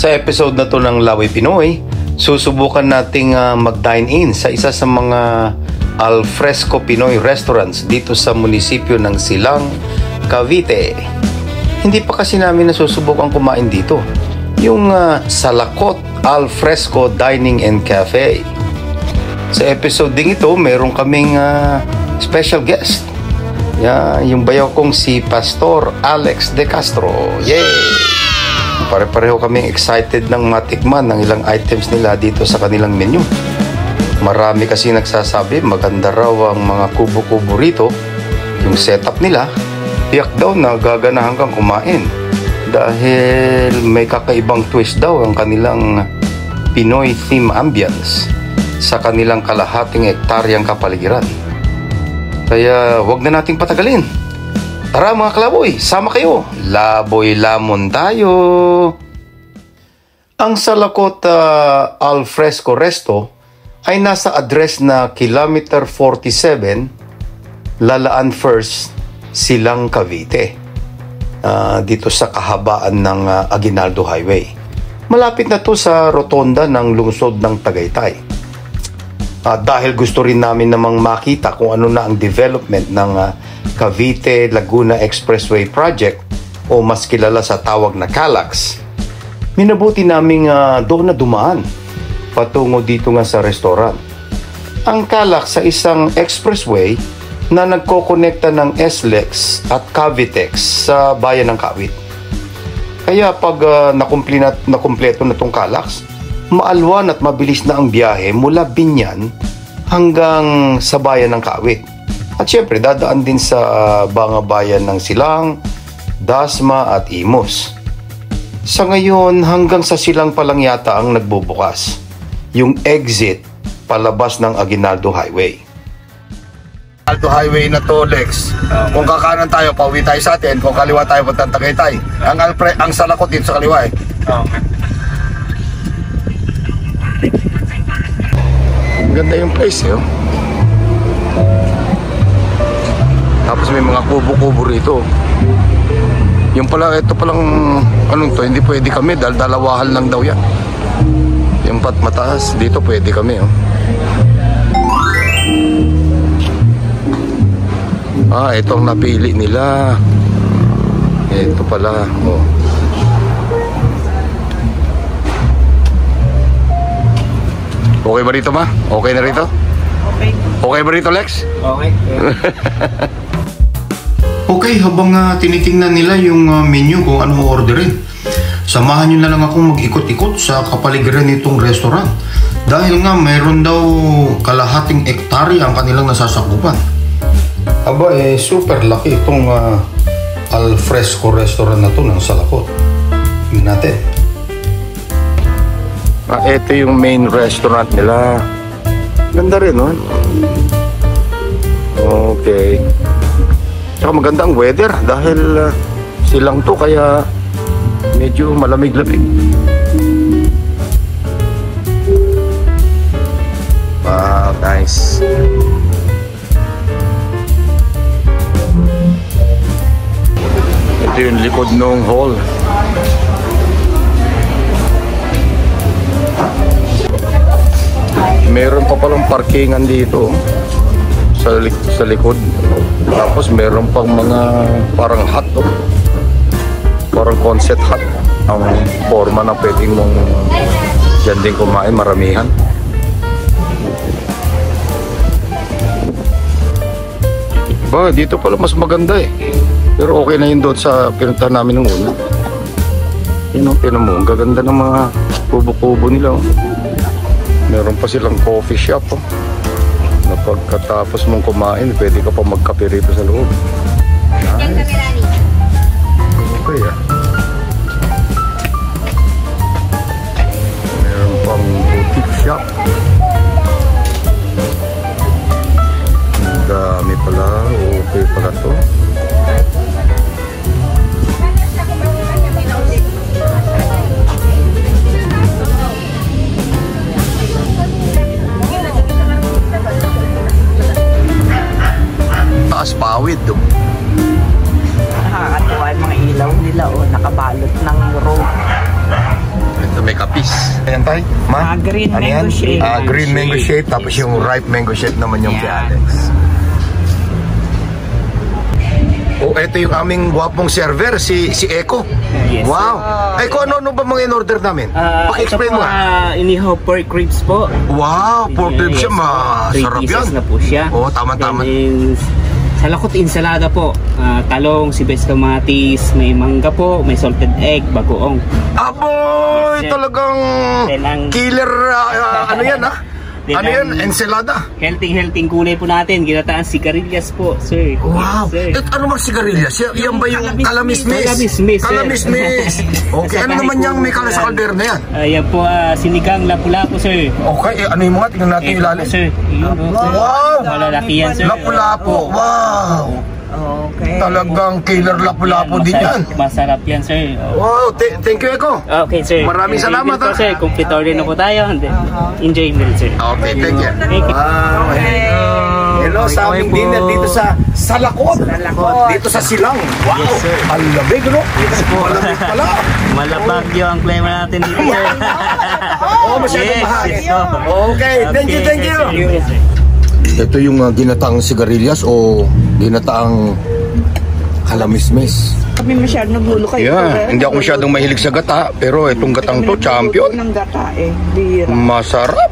Sa episode na to ng Laway Pinoy, susubukan nating mag-dine-in sa isa sa mga alfresco Pinoy restaurants dito sa munisipyo ng Silang, Cavite. Hindi pa kasi namin nasusubukan kumain dito. Yung Salakot Alfresco Dining and Cafe. Sa episode ding ito, meron kaming special guest. Yung bayaw kong si Pastor Alex De Castro. Yay! Pare-pareho kaming excited ng matikman ng ilang items nila dito sa kanilang menu. Marami kasi nagsasabi maganda raw ang mga kubo-kubo rito. Yung setup nila, tiyak daw na gaganahan kang kumain dahil may kakaibang twist daw ang kanilang Pinoy theme ambience sa kanilang kalahating hektaryang kapaligiran. Kaya wag na nating patagalin. Tara mga kalaboy, sama kayo. Laboy lamon tayo. Ang Salakot Alfresco Resto ay nasa address na Kilometer 47, Lalaan First, Silang, Cavite. Dito sa kahabaan ng Aguinaldo Highway. Malapit na to sa rotonda ng lungsod ng Tagaytay. Dahil gusto rin namin namang makita kung ano na ang development ng Cavite Laguna Expressway Project o mas kilala sa tawag na CALAX, minabuti naming doon na dumaan patungo dito nga sa restaurant. Ang CALAX sa isang expressway na nagkokonekta ng SLEX at Cavitex sa bayan ng Kawit. Kaya pag nakumpleto na itong CALAX, maalwan at mabilis na ang biyahe mula Binyan hanggang sa bayan ng Kawit. At syempre, dadaan din sa mga bayan ng Silang, Dasma at Imus. Sa ngayon, hanggang sa Silang pa lang yata ang nagbubukas. Yung exit palabas ng Aguinaldo Highway. Aguinaldo Highway na to, Lex. Kung kakanan tayo, pauwi tayo sa atin. Kung kaliwa tayo, puntang Tagaytay. Ang Salakot dito sa kaliwa eh. Ganda yung place eh. Tapos may mga kubo-kubo rito. Yung pala, ito palang anong to, hindi pwede kami dahil dalawahan lang daw yan. Yung pat mataas, dito pwede kami oh. Ito ang napili nila. Ito pala oh. Okay ba rito ma? Okay na rito? Okay. Okay ba rito Lex? Okay. Okay, habang tinitingnan nila yung menu kung ano orderin, samahan nyo na lang akong mag-ikot-ikot sa kapaligiran nitong restaurant. Dahil nga mayroon daw kalahating hektarya ang kanilang nasasakupan. Aba super laki itong alfresco restaurant na to ng Salakot. Tingnan natin. Ito yung main restaurant nila. Ganda rin, no? Okay. Tsaka maganda ang weather dahil Silang to kaya medyo malamig-lamig. Wow, nice. Ito yung likod ng hall. Meron pa palang parkingan dito sa likod. Tapos meron pang mga parang hut parang concept hut ang forma na pwedeng mong dyan din kumain, maramihan. Dito pala mas maganda eh. Pero okay na yun doon sa pinuntahan namin ng una. Tinan mo, ang gaganda ng mga kubo-kubo nila oh. Meron pa silang coffee shop oh. Na pagkatapos mong kumain, pwede ka pa magkape rito sa loob. Nice. Okay ah. Meron pang boutique shop. Ang dami pala. Okay pala to. Pawid do. Nakakatuwa yung mga ilaw nila o nakabalot ng road. Ito may kapis. Ayan tayo, ma? Green Ano yan? mango shake. Green mango shake, tapos yung ripe mango shake naman yung kay Yeah. Alex. Oh, ito yung aming gwapong server, si Eko. Yes, Wow. Eko, ano ba mga in-order namin? Paki-explain mo nga. Inihaw pork ribs po. Wow, pork ribs siya, masarap Three pieces yan. na po siya. Oo, tama-tama. And then, sa lakot insalada po, talong, sibes kamatis, may mangga po, may salted egg, bagoong. Aboy, Yes, sir. talagang Then ang- killer, ano yan ha? Then Ano yan? ang- Ensalada. Healthy kulay po natin, ginataan sigarilyas po, sir. Wow. Yes, sir. Ano bang sigarilyas? Yan ba yung kalamismis? Kalamismis, sir. Kalamismis. Okay, ano Sa naman kahit yung may po, kala sa kalder na yan? Yan po, sinigang lapu-lapu, sir. Okay, ano yung mga? Tingnan natin yung Ito ilalim. po, sir. Yun, oh, sir. Wow! Malalaki yan, sir. Lapu-lapu. Wow! Okay. Talagang killer lapu-lapu din yan. Masarap yan, sir. Wow, thank you, Eko. Okay, sir. Maraming salamat, po, ha. sir. Complete order na po tayo. Enjoy meal, sir. Okay, thank you. Thank you. Wow, hello sa aming po. dinner dito sa Salakot. Dito sa Silang. Wow, Yes, sir. ang lamig, no? Malamig pala. Malabagyo ang klima natin dito, sir. Oh, masyadong bahagi. yes, oh. Okay, thank you, thank you. Yes, sir. Ito yung ginataang sigarilyas o ginataang kalamismis. Kami masyado nagulo kayo. Yeah, hindi ako masyadong mahilig sa gata, pero itong gatang to, champion. Ng gata eh. Bira. Masarap.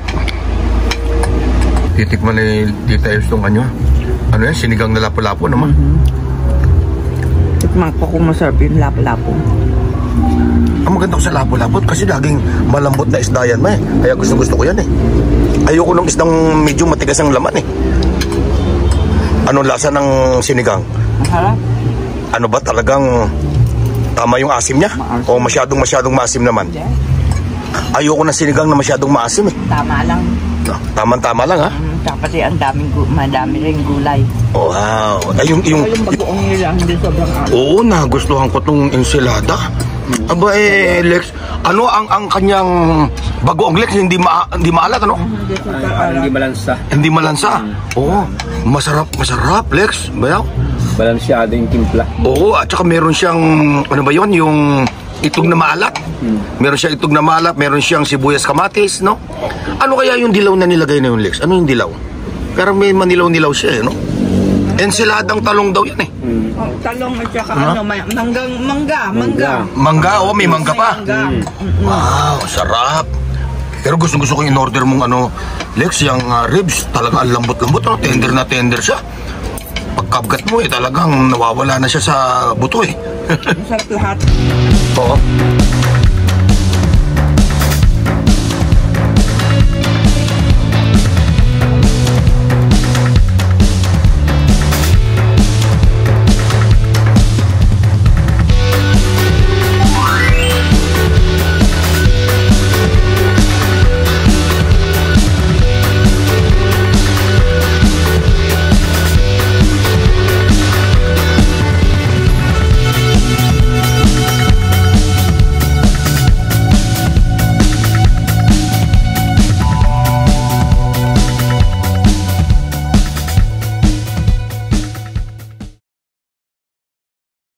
Titikman ni Tita Ers itong ano yan, sinigang na lapu-lapu naman. Tikman ko kung masarap yung lapu-lapu. Ang maganda ko sa lapu-lapu kasi laging malambot na isda yan, may. Kaya gusto ko yan eh. Ayoko ng isdang medyo matigas ang laman eh. Anong lasa ng sinigang? Harap. Ano ba talagang tama yung asim niya? O masyadong maasim naman? Ayoko ng sinigang na masyadong maasim eh. Tama lang. Tama-tama lang ha. Tapos ang madami rin gulay. Wow. Ay, yung Yung bagoong nila hindi sobrang alat. Oo, nagustuhan ko tong ensilada. Aba Lex, ano ang kanyang bagoong Lex, hindi maalat ano? Hindi balansa. Hindi malansa. Oo, masarap Lex. Bayaw. Balansyado yung timpla. Oo, at saka meron siyang ano ba 'yon, yung itog na maalat. Meron siyang itog na maalat, meron siyang sibuyas kamatis, no? Ano kaya yung dilaw na nilagay na yun, Lex? Ano yung dilaw? Pero may manilaw-nilaw siya, no? Ensiladang talong daw yan eh. Talong at saka mangga. Mangga, oh, may mangga pa. Wow, sarap. Pero gusto ko yung in-order mong ano, Lex, yung ribs, talaga ang lambot-lambot, no? Tender na tender siya. Pagkabgat mo talagang nawawala na siya sa buto eh. Sa lahat. Oo.